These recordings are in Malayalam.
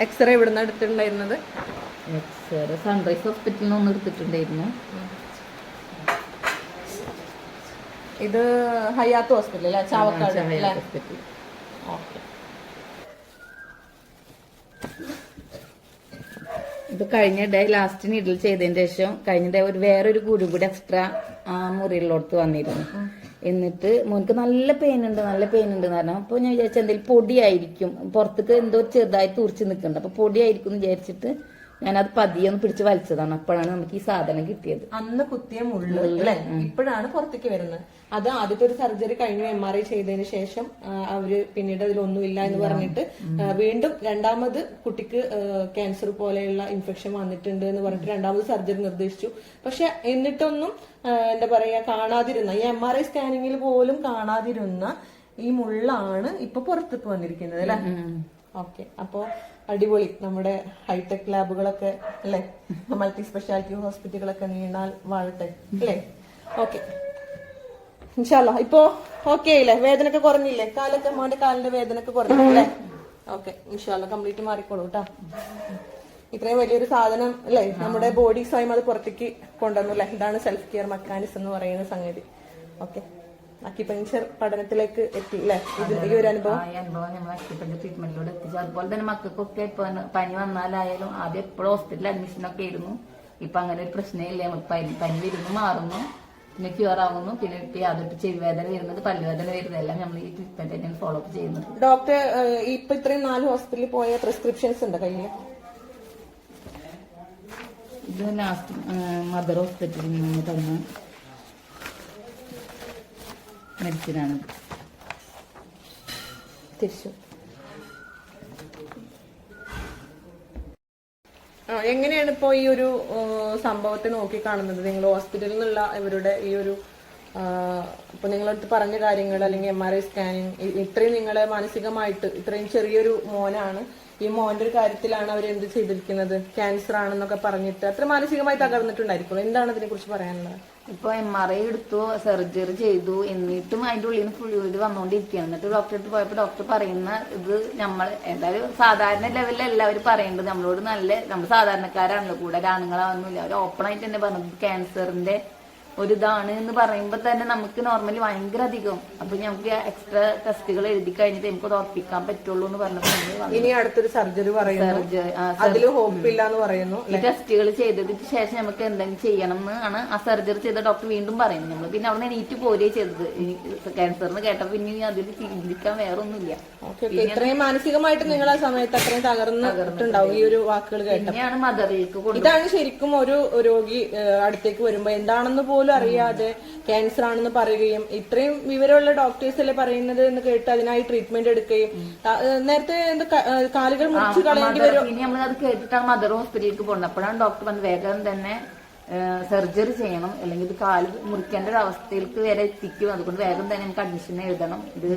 എക്സ്റേ ഇവിടുന്ന് എടുത്തിട്ടുണ്ടായിരുന്നത്? എക്സ്റേ സൺറൈസ് ഹോസ്പിറ്റലിൽ നിന്ന് എടുത്തിട്ടുണ്ടായിരുന്നു. ഇത് ഹയാത്ത് ഹോസ്പിറ്റൽ അല്ലേ, ചാവക്കാട് ഹോസ്പിറ്റൽ. ഇത് കഴിഞ്ഞ ഡേ ലാസ്റ്റ് നീഡിൽ ചെയ്തതിന് ശേഷം കഴിഞ്ഞ ഡേ വേറൊരു കൂടി എക്സ്ട്രാ ആ മുറിയിലോട്ട് വന്നിരുന്നു. എന്നിട്ട് മോനക്ക് നല്ല പെയിൻ ഉണ്ട് എന്ന് പറഞ്ഞു. അപ്പൊ ഞാൻ വിചാരിച്ച എന്തെങ്കിലും പൊടിയായിരിക്കും, പുറത്തേക്ക് എന്തോ ചെറുതായി തുറച്ച് നിൽക്കുന്നുണ്ട്, അപ്പൊ പൊടിയായിരിക്കും എന്ന് വിചാരിച്ചിട്ട് ഞാനത് പതിയെ ഒന്ന് പിടിച്ച് വലിച്ചതാണ്. അപ്പോഴാണ് നമുക്ക് ഈ സാധനം കിട്ടിയത്. അന്ന് കുത്തിയ മുള്ളു അല്ലെ ഇപ്പോഴാണ് പുറത്തേക്ക് വരുന്നത്. അത് ആദ്യത്തെ ഒരു സർജറി കഴിഞ്ഞു MRI ചെയ്തതിന് ശേഷം അവര് പിന്നീട് അതിലൊന്നുമില്ല എന്ന് പറഞ്ഞിട്ട് വീണ്ടും രണ്ടാമത് കുട്ടിക്ക് ക്യാൻസർ പോലെയുള്ള ഇൻഫെക്ഷൻ വന്നിട്ടുണ്ട് എന്ന് പറഞ്ഞിട്ട് രണ്ടാമത് സർജറി നിർദ്ദേശിച്ചു. പക്ഷെ എന്നിട്ടൊന്നും എന്താ പറയാ കാണാതിരുന്ന, ഈ MRI സ്കാനിങ്ങിൽ പോലും കാണാതിരുന്ന ഈ മുള്ളാണ് ഇപ്പൊ പുറത്തേക്ക് വന്നിരിക്കുന്നത് അല്ലെ. ഓക്കെ, അപ്പോ അടിപൊളി. നമ്മുടെ ഹൈടെക് ലാബുകളൊക്കെ അല്ലെ, മൾട്ടി സ്പെഷ്യാലിറ്റി ഹോസ്പിറ്റലുകളൊക്കെ നീണാൽ വാഴട്ടെ അല്ലേ. ഓക്കെ, ഇൻഷാല്ലാ ഇപ്പോ ഓക്കെ അല്ലേ, വേദനയൊക്കെ കുറഞ്ഞില്ലേ? മോന്റെ കാലിന്റെ വേദനയൊക്കെ കുറഞ്ഞില്ലേ? ഓക്കെ, ഇൻഷാല്ലാ കംപ്ലീറ്റ് മാറിക്കോളൂ കേട്ടോ. ഇത്രയും വലിയൊരു സാധനം അല്ലേ, നമ്മുടെ ബോഡി സ്വയം അത് പുറത്തേക്ക് കൊണ്ടുവന്നു അല്ലെ. ഇതാണ് സെൽഫ് കെയർ മെക്കാനിസം എന്ന് പറയുന്ന സംഗതി. ഓക്കെ, അക്യുപങ്ചർ പഠനത്തിലേക്ക് എത്തി അല്ലെ, ഈ ഒരു അനുഭവം. നമ്മൾ അക്യുപങ്ചർ ട്രീറ്റ്മെന്റിലൂടെ എത്തിച്ചു. അതുപോലെ തന്നെ മക്കൾക്കൊക്കെ ഇപ്പൊ പനി വന്നാലായാലും ആദ്യം എപ്പോഴും ഹോസ്പിറ്റലിൽ അഡ്മിഷൻ ഒക്കെ ആയിരുന്നു. ഇപ്പൊ അങ്ങനെ ഒരു പ്രശ്നമില്ല. പനി വരുന്നു, മാറുന്നു, പിന്നെ ക്യൂർ ആവുന്നു. പിന്നെ യാതൊരു ചെവി വേദന വരുന്നത്, പല്ലുവേദന വരുന്നതെല്ലാം നമ്മൾ ഈ ട്രീറ്റ്മെന്റ് തന്നെയാണ് ഫോളോ അപ്പ് ചെയ്യുന്നത്. ഡോക്ടർ ഇപ്പൊ ഇത്രയും 4 ഹോസ്പിറ്റലിൽ പോയ പ്രിസ്ക്രിപ്ഷൻസ് ഉണ്ട് കയ്യിൽ? ഇത് ലാസ്റ്റ് മദർ ഹോസ്പിറ്റലിൽ നിന്ന് തന്ന മെഡിസിനാണ്. തിരിച്ചു എങ്ങനെയാണ് ഇപ്പോ ഈ ഒരു സംഭവത്തെ നോക്കി കാണുന്നത് നിങ്ങൾ? ഹോസ്പിറ്റലിൽ നിന്നുള്ള ഇവരുടെ ഈ ഒരു ഇപ്പൊ നിങ്ങളടുത്ത് പറഞ്ഞ കാര്യങ്ങൾ അല്ലെങ്കിൽ MRI സ്കാനിങ്, ഇത്രയും നിങ്ങളെ മാനസികമായിട്ട്, ഇത്രയും ചെറിയൊരു മോനാണ്, ഈ മോന്റെ ഒരു കാര്യത്തിലാണ് അവർ എന്ത് ചെയ്തിരിക്കുന്നത്, ക്യാൻസർ ആണെന്നൊക്കെ പറഞ്ഞിട്ട് അത്ര മാനസികമായി തകർന്നിട്ടുണ്ടായിരിക്കും. എന്താണ് അതിനെ കുറിച്ച് പറയാനുള്ളത്? ഇപ്പൊ MRI എടുത്തു, സർജറി ചെയ്തു, എന്നിട്ടും അതിന്റെ ഉള്ളിൽ നിന്ന് ഫ്ലൂയിഡ് വന്നുകൊണ്ടിരിക്കുകയാണ്. എന്നിട്ട് ഡോക്ടറെ അടുത്ത് പോയപ്പോ ഡോക്ടർ പറയുന്ന ഇത് നമ്മൾ എന്തായാലും സാധാരണ ലെവലിൽ എല്ലാവരും പറയുന്നത് നമ്മളോട് നമ്മൾ സാധാരണക്കാരാണല്ലോ, കൂടെ ആണുങ്ങളാവുന്നില്ല, അവർ ഓപ്പൺ ആയിട്ട് തന്നെ പറഞ്ഞത് ക്യാൻസറിന്റെ ഒരു ഇതാണ് എന്ന് പറയുമ്പോ തന്നെ നമുക്ക് നോർമലി ഭയങ്കര അധികം. അപ്പൊ നമുക്ക് എക്സ്ട്രാ ടെസ്റ്റുകൾ എഴുതി കഴിഞ്ഞിട്ട് നമുക്ക് അത് ഉറപ്പിക്കാൻ പറ്റുള്ളൂ എന്ന് പറഞ്ഞപ്പോൾ ഇനി അടുത്തൊരു സർജറി പറയുന്നു. ഈ ടെസ്റ്റുകൾ ചെയ്തതിന് ശേഷം നമുക്ക് എന്തെങ്കിലും ചെയ്യണം എന്നാണ് ആ സർജറി ചെയ്ത ഡോക്ടർ വീണ്ടും പറയുന്നത്. നമ്മൾ പിന്നെ അവിടെ എണീറ്റ് പോരേ ചെയ്തത്. ക്യാൻസറിന് കേട്ടപ്പോ പിന്നെ അതിൽ ചിന്തിക്കാൻ വേറെ ഒന്നുമില്ല. ഇത്രയും മാനസികമായിട്ട് നിങ്ങൾ ആ സമയത്ത് അത്രയും തകർന്നിട്ടുണ്ടാവും ഈ ഒരു വാക്കുകൾ കേട്ടപ്പോൾ. മദറിലേക്ക് ഇതാണ് ശരിക്കും ഒരു രോഗി അടുത്തേക്ക് വരുമ്പോ എന്താണെന്ന് പോലും അറിയാതെ ക്യാൻസർ ആണെന്ന് പറയുകയും ഇത്രയും വിവരമുള്ള ഡോക്ടേഴ്സ് അല്ലേ പറയുന്നത് എന്ന് കേട്ട് അതിനായി ട്രീറ്റ്മെന്റ് എടുക്കുകയും നേരത്തെ കാലുകൾ മുറിച്ച് കളയേണ്ടി വരും. ഇനി നമ്മളത് കേട്ടിട്ടാണ് മദർ ഹോസ്പിറ്റലിലേക്ക് പോകുന്നത്. അപ്പോഴാണ് ഡോക്ടർ പറഞ്ഞത് വേഗം തന്നെ സർജറി ചെയ്യണം, അല്ലെങ്കിൽ ഇത് കാല് മുറിക്കേണ്ട ഒരു അവസ്ഥയിലേക്ക് വരെ എത്തിക്കും, അതുകൊണ്ട് വേഗം തന്നെ നമുക്ക് അഡ്മിഷൻ എഴുതണം, ഇത്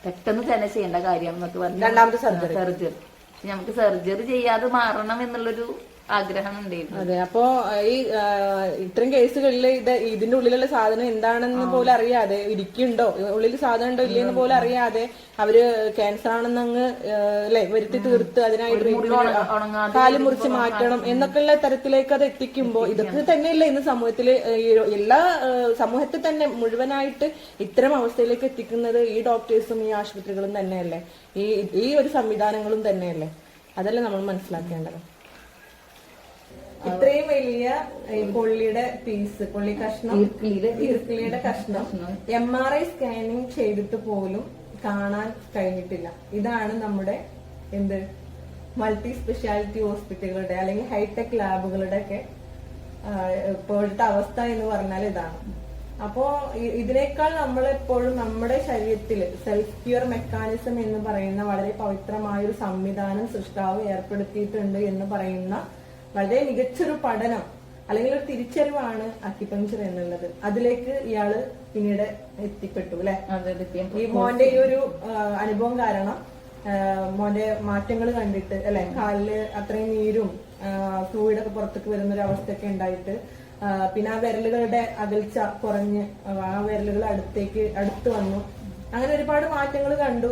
പെട്ടെന്ന് തന്നെ ചെയ്യേണ്ട കാര്യം എന്നൊക്കെ പറഞ്ഞു. രണ്ടാമത്തെ സർജറി നമുക്ക് സർജറി ചെയ്യാതെ മാറണം എന്നുള്ളൊരു ആഗ്രഹം ഉണ്ടായിരുന്നു. അതെ, അപ്പോ ഈ ഇത്രയും കേസുകളിൽ ഇതിന്റെ ഉള്ളിലുള്ള സാധനം എന്താണെന്ന് പോലും അറിയാതെ, ഇരിക്കുന്നുണ്ടോ ഉള്ളിൽ സാധനം ഉണ്ടോ ഇല്ലെന്ന് പോലും അറിയാതെ അവര് ക്യാൻസർ ആണെന്ന് അങ്ങ് അല്ലെ വരുത്തി തീർത്ത് അതിനായിട്ട് കാല് മുറിച്ച് മാറ്റണം എന്നൊക്കെയുള്ള തരത്തിലേക്ക് അത് എത്തിക്കുമ്പോ ഇതൊക്കെ തന്നെയല്ലേ ഇന്ന് സമൂഹത്തില് എല്ലാ സമൂഹത്തിൽ തന്നെ മുഴുവനായിട്ട് ഇത്തരം അവസ്ഥയിലേക്ക് എത്തിക്കുന്നത് ഈ ഡോക്ടേഴ്സും ഈ ആശുപത്രികളും തന്നെയല്ലേ, ഈ ഒരു സംവിധാനങ്ങളും തന്നെയല്ലേ. അതല്ലേ നമ്മൾ മനസ്സിലാക്കേണ്ടത്. ഇത്രയും വലിയ കൊള്ളിയുടെ പീസ്, കൊള്ളി കഷ്ണം, ഈർക്കിളിയുടെ കഷ്ണം MRI സ്കാനിങ് ചെയ്തിട്ട് പോലും കാണാൻ കഴിഞ്ഞിട്ടില്ല. ഇതാണ് നമ്മുടെ മൾട്ടി സ്പെഷ്യാലിറ്റി ഹോസ്പിറ്റലുകളുടെ അല്ലെങ്കിൽ ഹൈടെക് ലാബുകളുടെ ഒക്കെ ഇപ്പോഴത്തെ അവസ്ഥ എന്ന് പറഞ്ഞാൽ ഇതാണ്. അപ്പോ ഇതിനേക്കാൾ നമ്മളെപ്പോഴും നമ്മുടെ ശരീരത്തിൽ സെൽഫ് ക്യൂർ മെക്കാനിസം എന്ന് പറയുന്ന വളരെ പവിത്രമായ ഒരു സംവിധാനം സൃഷ്ടാവ് ഏർപ്പെടുത്തിയിട്ടുണ്ട് എന്ന് പറയുന്ന വളരെ മികച്ചൊരു പഠനം അല്ലെങ്കിൽ ഒരു തിരിച്ചറിവാണ് അക്യുപങ്ചർ എന്നുള്ളത്. അതിലേക്ക് ഇയാള് പിന്നീട് എത്തിപ്പെട്ടു അല്ലെ. ഈ മോന്റെ ഈ ഒരു അനുഭവം കാരണം മോന്റെ മാറ്റങ്ങൾ കണ്ടിട്ട് അല്ലെ, കാലില് അത്രയും നീരും ഫ്ലൂയിഡൊക്കെ പുറത്തേക്ക് വരുന്ന ഒരു അവസ്ഥയൊക്കെ ഉണ്ടായിട്ട് പിന്നെ ആ വിരലുകളുടെ അകൽച്ച കുറഞ്ഞ് ആ വിരലുകൾ അടുത്ത് വന്നു. അങ്ങനെ ഒരുപാട് മാറ്റങ്ങൾ കണ്ടു.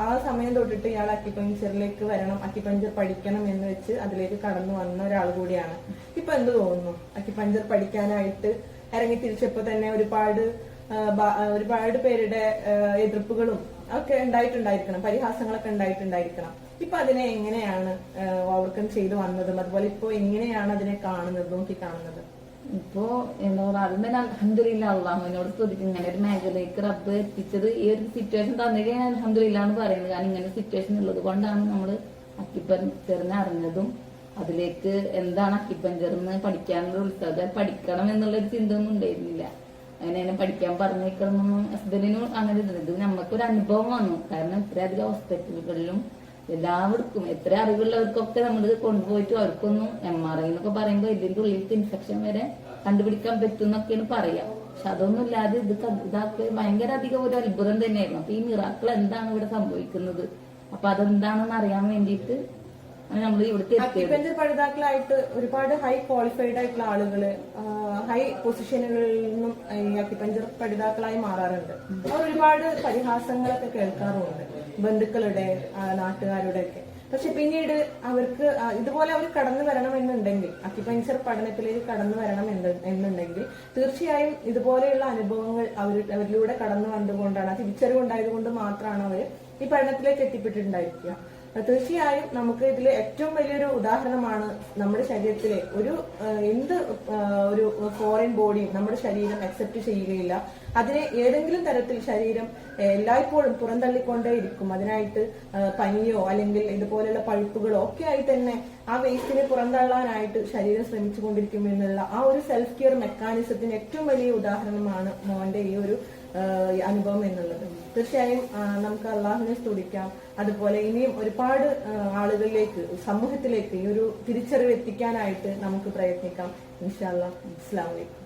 ആ സമയം തൊട്ടിട്ട് ഇയാൾ അക്യുപഞ്ചറിലേക്ക് വരണം, അക്യുപഞ്ചർ പഠിക്കണം എന്ന് വെച്ച് അതിലേക്ക് കടന്നു വന്ന ഒരാൾ കൂടിയാണ്. ഇപ്പൊ എന്ത് തോന്നുന്നു? അക്യുപഞ്ചർ പഠിക്കാനായിട്ട് ഇറങ്ങി തിരിച്ചപ്പോ തന്നെ ഒരുപാട് പേരുടെ എതിർപ്പുകളും ഒക്കെ ഉണ്ടായിട്ടുണ്ടായിരിക്കണം, പരിഹാസങ്ങളൊക്കെ ഉണ്ടായിട്ടുണ്ടായിരിക്കണം. ഇപ്പൊ അതിനെ എങ്ങനെയാണ് ഓവർകം ചെയ്തു വന്നതും അതുപോലെ ഇപ്പൊ എങ്ങനെയാണ് അതിനെ നോക്കി കാണുന്നത്? ഇപ്പോ എന്താ പറയുക, അത് തന്നെ അൽഹംദുലില്ലാ അള്ളാഹുവിനോട് സ്തുതിക്കും. ഇങ്ങനെ ഒരു മേഖലയ്ക്ക് റബ്ബ് എത്തിച്ചത്, ഈ ഒരു സിറ്റുവേഷൻ തന്നിട്ട് അൽഹംദുലില്ലാ എന്ന് പറയുന്നത്. കാരണം ഇങ്ങനെ സിറ്റുവേഷൻ ഉള്ളത് കൊണ്ടാണ് നമ്മൾ അക്യുപഞ്ചറിനെ അറിഞ്ഞതും അതിലേക്ക് എന്താണ് അക്യുപഞ്ചറിന് പഠിക്കാനുള്ള ഉത്സാഹം, പഠിക്കണം എന്നുള്ളൊരു ചിന്ത ഒന്നും ഉണ്ടായിരുന്നില്ല. അങ്ങനെ പഠിക്കാൻ പറഞ്ഞേക്കണമെന്നൊന്നും ഹസ്ബൻഡിനും അങ്ങനെ ഇത് നമുക്കൊരു അനുഭവം വന്നു. കാരണം ഇത്രയധികം ഹോസ്പിറ്റലുകളിലും എല്ലാവർക്കും എത്ര അറിവുള്ളവർക്കൊക്കെ നമ്മൾ കൊണ്ടുപോയിട്ട് അവർക്കൊന്നും MRI എന്നൊക്കെ പറയുമ്പോൾ ഇതിന്റെ ഉള്ളിലത്തെ ഇൻഫെക്ഷൻ വരെ കണ്ടുപിടിക്കാൻ പറ്റും എന്നൊക്കെയാണ് പറയാം. പക്ഷെ അതൊന്നും ഇല്ലാതെ ഇതൊക്കെ ഭയങ്കര അധികം ഒരു അത്ഭുതം തന്നെയായിരുന്നു. അപ്പൊ ഈ മിറാക്കിൾ എന്താണ് ഇവിടെ സംഭവിക്കുന്നത്, അപ്പൊ അതെന്താണെന്ന് അറിയാൻ വേണ്ടിയിട്ട് നമ്മൾ ഇവിടുത്തെ അക്യുപഞ്ചർ പഠിതാക്കളായിട്ട് ഒരുപാട് ഹൈ ക്വാളിഫൈഡ് ആയിട്ടുള്ള ആളുകള് ഹൈ പൊസിഷനുകളിൽ നിന്നും ഈ അക്യുപഞ്ചർ പഠിതാക്കളായി മാറാറുണ്ട്. അവർ ഒരുപാട് പരിഹാസങ്ങളൊക്കെ കേൾക്കാറുമുണ്ട്, ബന്ധുക്കളുടെ നാട്ടുകാരുടെ ഒക്കെ. പക്ഷെ പിന്നീട് അവർക്ക് ഇതുപോലെ അവർ കടന്നു വരണമെന്നുണ്ടെങ്കിൽ, അക്യുപഞ്ചർ പഠനത്തിലേക്ക് കടന്നു വരണം എന്നുണ്ടെങ്കിൽ തീർച്ചയായും ഇതുപോലെയുള്ള അനുഭവങ്ങൾ അവരിലൂടെ കടന്നു വന്നുകൊണ്ടാണ്, തിരിച്ചറിവുണ്ടായതുകൊണ്ട് മാത്രമാണ് അവർ ഈ പഠനത്തിലേക്ക് എത്തിപ്പെട്ടിട്ടുണ്ടായിരിക്കുക. തീർച്ചയായും നമുക്ക് ഇതിൽ ഏറ്റവും വലിയൊരു ഉദാഹരണമാണ് നമ്മുടെ ശരീരത്തിലെ ഒരു ഫോറിൻ ബോഡിയും നമ്മുടെ ശരീരം അക്സെപ്റ്റ് ചെയ്യുകയില്ല. അതിനെ ഏതെങ്കിലും തരത്തിൽ ശരീരം എല്ലായ്പ്പോഴും പുറന്തള്ളിക്കൊണ്ടേ ഇരിക്കും. അതിനായിട്ട് പനിയോ അല്ലെങ്കിൽ ഇതുപോലെയുള്ള പഴുപ്പുകളോ ഒക്കെ ആയി തന്നെ ആ വേസ്റ്റിനെ പുറന്തള്ളാനായിട്ട് ശരീരം ശ്രമിച്ചുകൊണ്ടിരിക്കും എന്നുള്ള ആ ഒരു സെൽഫ് കെയർ മെക്കാനിസത്തിന് ഏറ്റവും വലിയ ഉദാഹരണമാണ് മോന്റെ ഈ ഒരു അനുഭവം എന്നുള്ളത്. തീർച്ചയായും നമുക്ക് അള്ളാഹുവിനെ സ്തുതിക്കാം. അതുപോലെ ഇനിയും ഒരുപാട് ആളുകളിലേക്ക്, സമൂഹത്തിലേക്ക് ഈ ഒരു തിരിച്ചറിവ് എത്തിക്കാനായിട്ട് നമുക്ക് പ്രയത്നിക്കാം. ഇൻഷാ അല്ലാഹ്. അസ്സലാമു അലൈക്കും.